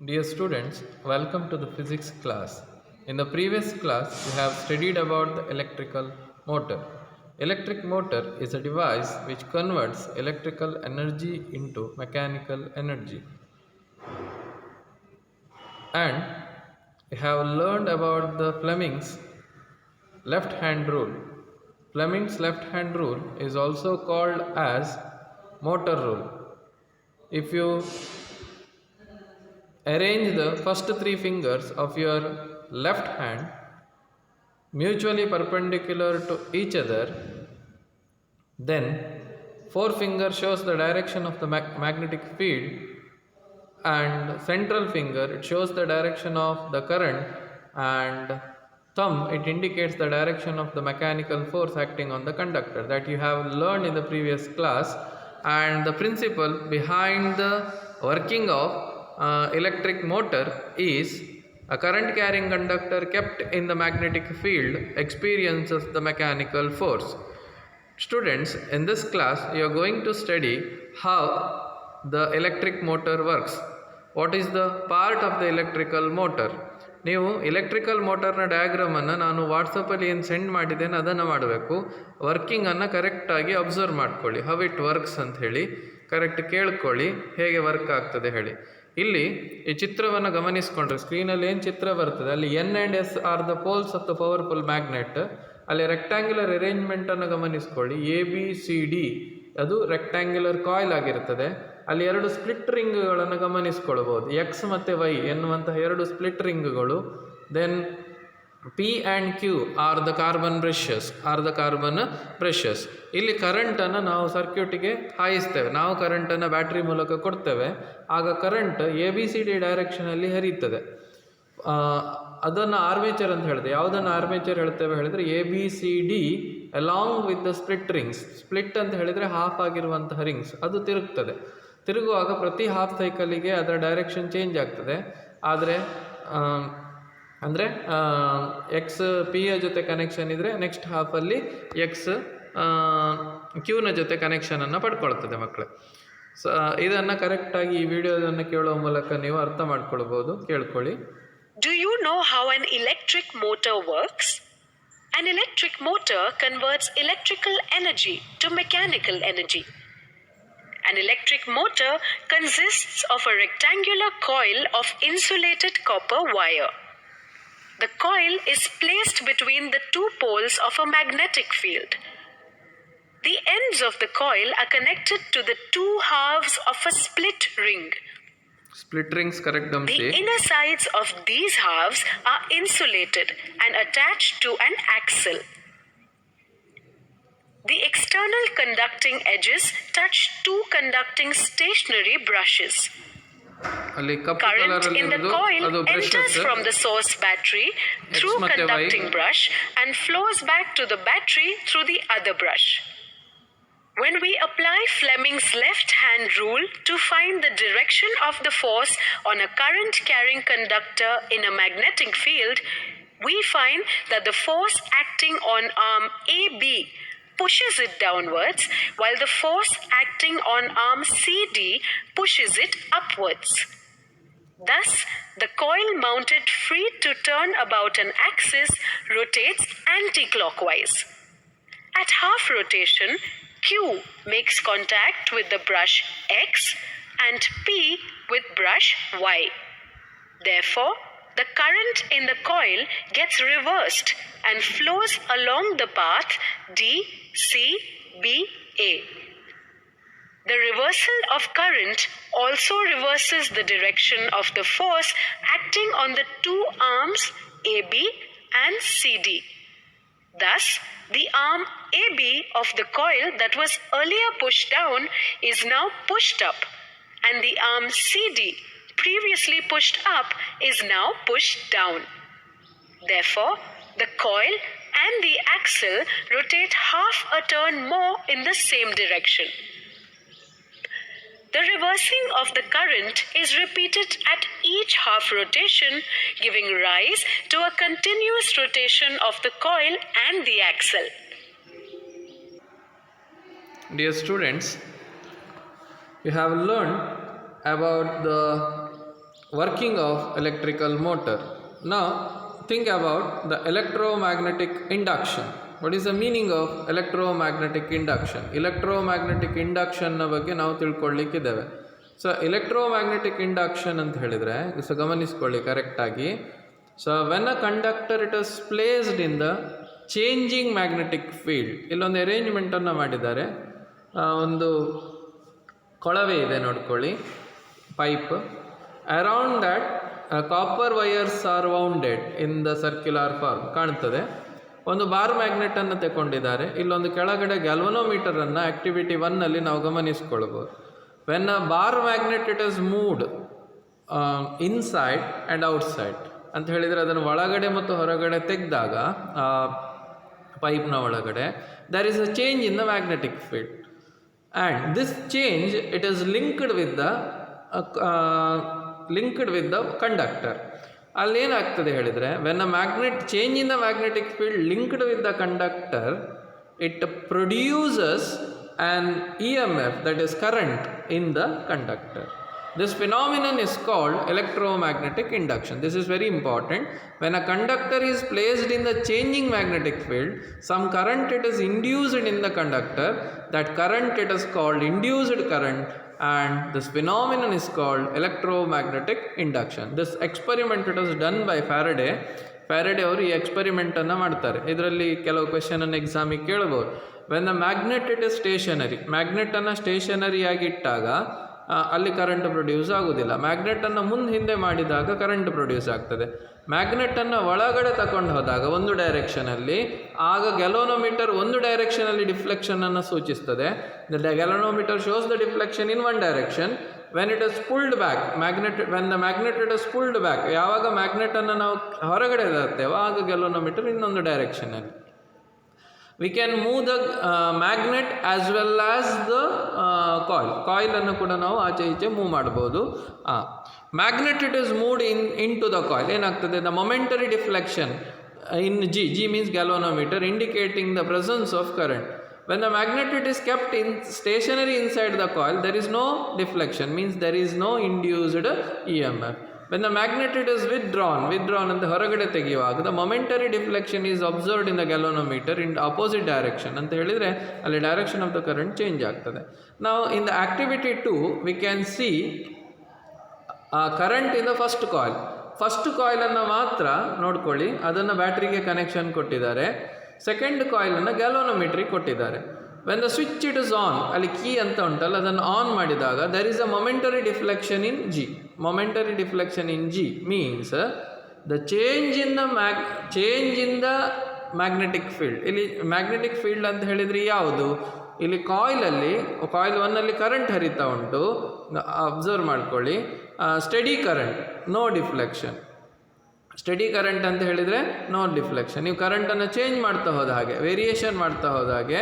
Dear students, welcome to the physics class. In the previous class, we have studied about the electrical motor. Electric motor is a device which converts electrical energy into mechanical energy. And we have learned about the Fleming's left hand rule. Fleming's left hand rule is also called as motor rule. If you arrange the first three fingers of your left hand mutually perpendicular to each other, then forefinger shows the direction of the magnetic field and central finger it shows the direction of the current, and thumb it indicates the direction of the mechanical force acting on the conductor that you have learned in the previous class. And the principle behind the working of electric motor is a current carrying conductor kept in the magnetic field experiences the mechanical force. Students, in this class you are going to study how the electric motor works. What is the part of the electrical motor? ನೀವು electrical ಮೋಟರ್ನ ಡಯಾಗ್ರಾಮನ್ನು ನಾನು ವಾಟ್ಸಪ್ಪಲ್ಲಿ ಏನು send ಮಾಡಿದ್ದೇನೆ ಅದನ್ನು ಮಾಡಬೇಕು. ವರ್ಕಿಂಗನ್ನು ಕರೆಕ್ಟಾಗಿ observe ಮಾಡ್ಕೊಳ್ಳಿ, how it works ಅಂತ ಹೇಳಿ ಕರೆಕ್ಟ್ ಕೇಳ್ಕೊಳ್ಳಿ, ಹೇಗೆ ವರ್ಕ್ ಆಗ್ತದೆ ಹೇಳಿ. ಇಲ್ಲಿ ಈ ಚಿತ್ರವನ್ನು ಗಮನಿಸ್ಕೊಂಡ್ರೆ ಸ್ಕ್ರೀನಲ್ಲಿ ಏನು ಚಿತ್ರ ಬರ್ತದೆ, ಅಲ್ಲಿ N and S are the poles of the powerful magnet. ಅಲ್ಲಿ ರೆಕ್ಟ್ಯಾಂಗ್ಯುಲರ್ ಅರೇಂಜ್ಮೆಂಟನ್ನು ಗಮನಿಸ್ಕೊಳ್ಳಿ. ಎ ಬಿ ಸಿ ಡಿ ಅದು ರೆಕ್ಟ್ಯಾಂಗ್ಯುಲರ್ ಕಾಯಿಲ್ ಆಗಿರ್ತದೆ. ಅಲ್ಲಿ ಎರಡು ಸ್ಪ್ಲಿಟ್ ರಿಂಗ್ಗಳನ್ನು ಗಮನಿಸ್ಕೊಳ್ಬೋದು, ಎಕ್ಸ್ ಮತ್ತು ವೈ ಎನ್ನುವಂತಹ ಎರಡು ಸ್ಪ್ಲಿಟ್ ರಿಂಗ್ಗಳು. Then P and Q are the carbon brushes. ಇಲ್ಲಿ ಕರೆಂಟನ್ನು ನಾವು ಸರ್ಕ್ಯೂಟಿಗೆ ಹಾಯಿಸ್ತೇವೆ, ನಾವು ಕರೆಂಟನ್ನು ಬ್ಯಾಟ್ರಿ ಮೂಲಕ ಕೊಡ್ತೇವೆ, ಆಗ current A B C D ಡೈರೆಕ್ಷನಲ್ಲಿ ಹರಿಯುತ್ತದೆ. ಅದನ್ನು ಆರ್ಮೇಚರ್ ಅಂತ ಹೇಳಿದೆ. ಯಾವುದನ್ನು ಆರ್ಮೇಚರ್ ಹೇಳ್ತೇವೆ ಹೇಳಿದರೆ A B C D along with the split rings. Split ಅಂತ ಹೇಳಿದರೆ ಹಾಫ್ ಆಗಿರುವಂತಹ ರಿಂಗ್ಸ್, ಅದು ತಿರುಗ್ತದೆ. ತಿರುಗುವಾಗ ಪ್ರತಿ ಹಾಫ್ ಸೈಕಲಿಗೆ ಅದರ ಡೈರೆಕ್ಷನ್ ಚೇಂಜ್ ಆಗ್ತದೆ. ಆದರೆ ಅಂದರೆ ಎಕ್ಸ್ ಪಿಯ ಜೊತೆ ಕನೆಕ್ಷನ್ ಇದ್ದರೆ ನೆಕ್ಸ್ಟ್ ಹಾಫಲ್ಲಿ ಎಕ್ಸ್ ಕ್ಯೂನ ಜೊತೆ ಕನೆಕ್ಷನನ್ನು ಪಡ್ಕೊಳ್ತದೆ ಮಕ್ಕಳೇ. ಸೊ ಇದನ್ನು ಕರೆಕ್ಟಾಗಿ ಈ ವಿಡಿಯೋದನ್ನು ಕೇಳುವ ಮೂಲಕ ನೀವು ಅರ್ಥ ಮಾಡ್ಕೊಳ್ಬೋದು. ಕೇಳ್ಕೊಳ್ಳಿ. Do you know how an electric motor works? An electric motor converts electrical energy to mechanical energy. An electric motor consists of a rectangular coil of insulated copper wire. The coil is placed between the two poles of a magnetic field. The ends of the coil are connected to the two halves of a split ring. Split rings, correct, Damsi. The inner sides of these halves are insulated and attached to an axle. The external conducting edges touch two conducting stationary brushes. Current in the coil enters from the source battery through conducting brush and flows back to the battery through the other brush. When we apply Fleming's left-hand rule to find the direction of the force on a current-carrying conductor in a magnetic field, we find that the force acting on arm AB pushes it downwards, while the force acting on arm CD pushes it upwards. Thus, the coil mounted free to turn about an axis rotates anti-clockwise. At half rotation, Q makes contact with the brush X and P with brush Y. Therefore, the current in the coil gets reversed and flows along the path D, C, B, A. The reversal of current also reverses the direction of the force acting on the two arms AB and CD. Thus, the arm AB of the coil that was earlier pushed down is now pushed up, and the arm CD, previously pushed up, is now pushed down. Therefore, the coil and the axle rotate half a turn more in the same direction. The reversing of the current is repeated at each half rotation, giving rise to a continuous rotation of the coil and the axle. Dear students, we have learned about the working of electrical motor. Now think about the electromagnetic induction. What is the meaning of electromagnetic induction? Electromagnetic induction ನ ಬಗ್ಗೆ ನಾವು ತಿಳ್ಕೊಳ್ಳಿಕ್ಕಿದ್ದೇವೆ. So electromagnetic induction ಅಂತ ಹೇಳಿದರೆ so ಗಮನಿಸ್ಕೊಳ್ಳಿ ಕರೆಕ್ಟಾಗಿ. So when a conductor it is placed in the changing magnetic field. ಇಲ್ಲೊಂದು ಅರೇಂಜ್ಮೆಂಟನ್ನು ಮಾಡಿದ್ದಾರೆ. ಒಂದು ಕೊಳವೆ ಇದೆ ನೋಡ್ಕೊಳ್ಳಿ, pipe. Around that copper wires are wounded in the circular form ಕಾಣ್ತದೆ. ಒಂದು ಬಾರ್ ಮ್ಯಾಗ್ನೆಟನ್ನು ತಗೊಂಡಿದ್ದಾರೆ. ಇಲ್ಲೊಂದು ಕೆಳಗಡೆ ಗ್ಯಾಲ್ವನೋಮೀಟರನ್ನು ಆ್ಯಕ್ಟಿವಿಟಿ 1ನಲ್ಲಿ ನಾವು ಗಮನಿಸ್ಕೊಳ್ಬೋದು. When a bar magnet it is moved inside and outside ಅಂತ ಹೇಳಿದರೆ ಅದನ್ನು ಒಳಗಡೆ ಮತ್ತು ಹೊರಗಡೆ ತೆಗೆದಾಗ ಪೈಪ್ನ ಒಳಗಡೆ there is a change in the magnetic field. And this change it is linked with the conductor. ಅಲ್ಲಿ ಏನಾಗ್ತದೆ ಹೇಳಿದರೆ when a magnet change in the magnetic field linked with the conductor it produces an EMF that is current in the conductor. This phenomenon is called electromagnetic induction. This is very important. When a conductor is placed in the changing magnetic field, some current it is induced in the conductor. That current it is called induced current, and this phenomenon is called electromagnetic induction. This experiment it was done by Faraday. Faraday ಅವರು ಈ ಎಕ್ಸ್ಪೆರಿಮೆಂಟನ್ನು ಮಾಡ್ತಾರೆ. ಇದರಲ್ಲಿ ಕೆಲವು ಕ್ವೆಶನನ್ನು ಎಕ್ಸಾಮಿಗೆ ಕೇಳ್ಬೋದು. When the magnet it is stationary, ಮ್ಯಾಗ್ನೆಟನ್ನು ಸ್ಟೇಷನರಿಯಾಗಿ ಇಟ್ಟಾಗ ಅಲ್ಲಿ ಕರೆಂಟ್ ಪ್ರೊಡ್ಯೂಸ್ ಆಗೋದಿಲ್ಲ. ಮ್ಯಾಗ್ನೆಟನ್ನು ಮುಂದೆ ಹಿಂದೆ ಮಾಡಿದಾಗ ಕರೆಂಟ್ ಪ್ರೊಡ್ಯೂಸ್ ಆಗ್ತದೆ. ಮ್ಯಾಗ್ನೆಟನ್ನು ಒಳಗಡೆ ತಗೊಂಡು ಹೋದಾಗ ಒಂದು ಡೈರೆಕ್ಷನಲ್ಲಿ, ಆಗ ಗ್ಯಾಲೋನೋಮೀಟರ್ ಒಂದು ಡೈರೆಕ್ಷನಲ್ಲಿ ಡಿಫ್ಲೆಕ್ಷನನ್ನು ಸೂಚಿಸ್ತದೆ. The galvanometer shows the deflection in one direction. When it is pulled back when the magnet it is pulled back, ಯಾವಾಗ ಮ್ಯಾಗ್ನೆಟನ್ನು ನಾವು ಹೊರಗಡೆ ತರ್ತೇವೋ ಆಗ ಗ್ಯಾಲೋನೋಮೀಟರ್ ಇನ್ನೊಂದು ಡೈರೆಕ್ಷನಲ್ಲಿ. We can move the magnet as well as the coil. ಕಾಯಿಲನ್ನು ಕೂಡ ನಾವು ಆಚೆ ಈಚೆ move ಮಾಡ್ಬೋದು. Magnet it is moved into the coil. ಏನಾಗ್ತದೆ, the momentary deflection in G means galvanometer, indicating the presence of current. When the magnet it is kept in stationary inside the coil, there is no deflection, means there is no induced EMF. When the magnet it is withdrawn ಅಂತ ಹೊರಗಡೆ ತೆಗೆಯುವಾಗ the momentary deflection is observed in the galvanometer in the opposite direction ಅಂತ ಹೇಳಿದರೆ ಅಲ್ಲಿ direction of the current change ಆಗ್ತದೆ. Now in the activity 2 we can see current in the first coil. First ಕಾಯಿಲನ್ನು ಮಾತ್ರ ನೋಡ್ಕೊಳ್ಳಿ, ಅದನ್ನು ಬ್ಯಾಟ್ರಿಗೆ ಕನೆಕ್ಷನ್ ಕೊಟ್ಟಿದ್ದಾರೆ. Second ಕಾಯಿಲನ್ನು ಗ್ಯಾಲೋನೋಮೀಟ್ರಿಗೆ ಕೊಟ್ಟಿದ್ದಾರೆ. When the switch it is on, ಅಲ್ಲಿ ಕೀ ಅಂತ ಉಂಟಲ್ಲ, ಅದನ್ನು ಆನ್ ಮಾಡಿದಾಗ there is a momentary deflection in G. Momentary deflection in G means the change in the magnetic field. ಇಲ್ಲಿ ಮ್ಯಾಗ್ನೆಟಿಕ್ ಫೀಲ್ಡ್ ಅಂತ ಹೇಳಿದರೆ ಯಾವುದು? ಇಲ್ಲಿ ಕಾಯಿಲ್ 1ನಲ್ಲಿ ಕರೆಂಟ್ ಹರಿತಾ ಉಂಟು, ಅಬ್ಸರ್ವ್ ಮಾಡ್ಕೊಳ್ಳಿ. Steady current, no deflection. Steady current ಅಂತ ಹೇಳಿದರೆ ನೋ ಡಿಫ್ಲೆಕ್ಷನ್. ನೀವು ಕರೆಂಟನ್ನು ಚೇಂಜ್ ಮಾಡ್ತಾ ಹೋದ ಹಾಗೆ, ವೇರಿಯೇಷನ್ ಮಾಡ್ತಾ ಹೋದ ಹಾಗೆ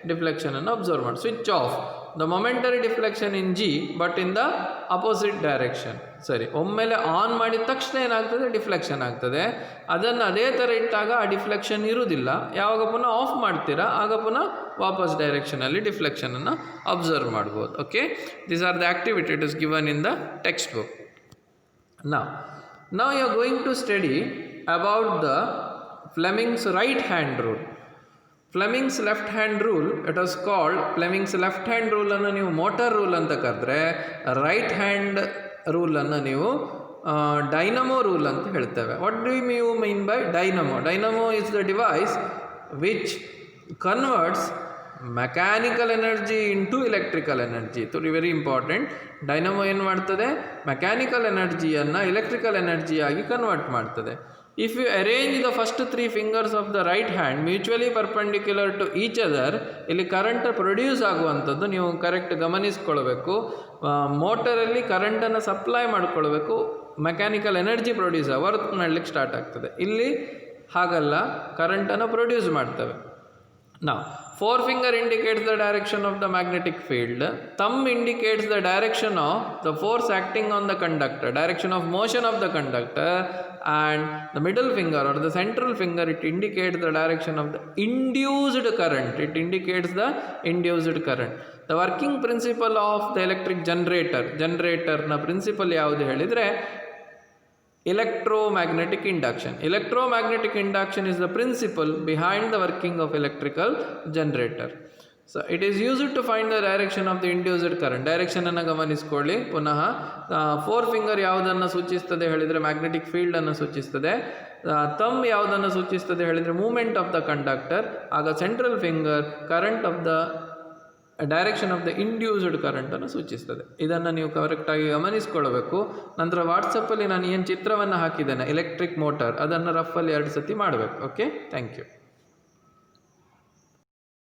ಡಿಫ್ಲೆಕ್ಷನನ್ನು ಅಬ್ಸರ್ವ್ ಮಾಡಿ. Switch off, the momentary deflection in G but in the opposite direction. ಸರಿ, ಒಮ್ಮೆಲೆ ಆನ್ ಮಾಡಿದ ತಕ್ಷಣ ಏನಾಗ್ತದೆ, ಡಿಫ್ಲೆಕ್ಷನ್ ಆಗ್ತದೆ. ಅದನ್ನು ಅದೇ ಥರ ಇಟ್ಟಾಗ ಆ ಡಿಫ್ಲೆಕ್ಷನ್ ಇರುವುದಿಲ್ಲ. ಯಾವಾಗ ಪುನಃ ಆಫ್ ಮಾಡ್ತೀರಾ ಆಗ ಪುನಃ ವಾಪಸ್ ಡೈರೆಕ್ಷನಲ್ಲಿ ಡಿಫ್ಲೆಕ್ಷನನ್ನು ಅಬ್ಸರ್ವ್ ಮಾಡ್ಬೋದು. Okay, these are the activity it is given in the text book. Now you are going to study about the Fleming's right hand rule. Fleming's left hand rule, it is called Fleming's left hand rule ಅನ್ನು ನೀವು motor rule ಅಂತ ಕರೆದ್ರೆ, right hand ರೂಲನ್ನು ನೀವು dynamo rule ಅಂತ ಹೇಳ್ತೇವೆ. What do you mean by dynamo? Dynamo is the device which converts mechanical energy into electrical energy. Very important. Dynamo ಏನು ಮಾಡ್ತದೆ, mechanical ಎನರ್ಜಿಯನ್ನು ಎಲೆಕ್ಟ್ರಿಕಲ್ ಎನರ್ಜಿಯಾಗಿ ಕನ್ವರ್ಟ್ ಮಾಡ್ತದೆ. If you arrange the first 3 fingers of the right hand mutually perpendicular to each other, ಇಲ್ಲಿ current produce ಆಗುವಂಥದ್ದು ನೀವು correct ಗಮನಿಸ್ಕೊಳ್ಬೇಕು. ಮೋಟರಲ್ಲಿ ಕರೆಂಟನ್ನು ಸಪ್ಲೈ ಮಾಡ್ಕೊಳ್ಬೇಕು, ಮೆಕ್ಯಾನಿಕಲ್ ಎನರ್ಜಿ ಪ್ರೊಡ್ಯೂಸ್ ವರ್ಕ್ ಮಾಡಲಿಕ್ಕೆ ಸ್ಟಾರ್ಟ್ ಆಗ್ತದೆ. ಇಲ್ಲಿ ಹಾಗಲ್ಲ, ಕರೆಂಟನ್ನು ಪ್ರೊಡ್ಯೂಸ್ ಮಾಡ್ತವೆ. Now, forefinger indicates the direction of the magnetic field. Thumb indicates the direction of the force acting on the conductor, direction of motion of the conductor, and the middle finger or the central finger, it indicates the direction of the induced current. It indicates the induced current. The working principle of the electric generator na principle ಯಾವುದು ಹೇಳಿದರೆ, electromagnetic induction. Electromagnetic induction is the principle behind the working of electrical generator. So it is used to find the direction of the induced current. Direction ಅನ್ನು ಗಮನಿಸಿಕೊಳ್ಳಿ ಪುನಃ. Four finger ಯಾವುದನ್ನು ಸೂಚಿಸ್ತದೆ ಹೇಳಿದರೆ magnetic field ಅನ್ನು ಸೂಚಿಸ್ತದೆ. Thumb ಯಾವುದನ್ನು ಸೂಚಿಸ್ತದೆ ಹೇಳಿದರೆ ಮೂಮೆಂಟ್ ಆಫ್ ದ ಕಂಡಕ್ಟರ್. ಆಗ central finger current of the direction of the induced ಕರೆಂಟನ್ನು ಸೂಚಿಸ್ತದೆ. ಇದನ್ನು ನೀವು ಕರೆಕ್ಟಾಗಿ ಗಮನಿಸ್ಕೊಳ್ಬೇಕು. ನಂತರ ವಾಟ್ಸಪ್ಪಲ್ಲಿ ನಾನು ಏನು ಚಿತ್ರವನ್ನು ಹಾಕಿದ್ದೇನೆ ಎಲೆಕ್ಟ್ರಿಕ್ ಮೋಟರ್, ಅದನ್ನು ರಫಲ್ಲಿ 2 ಸತಿ ಮಾಡಬೇಕು. Okay, thank you.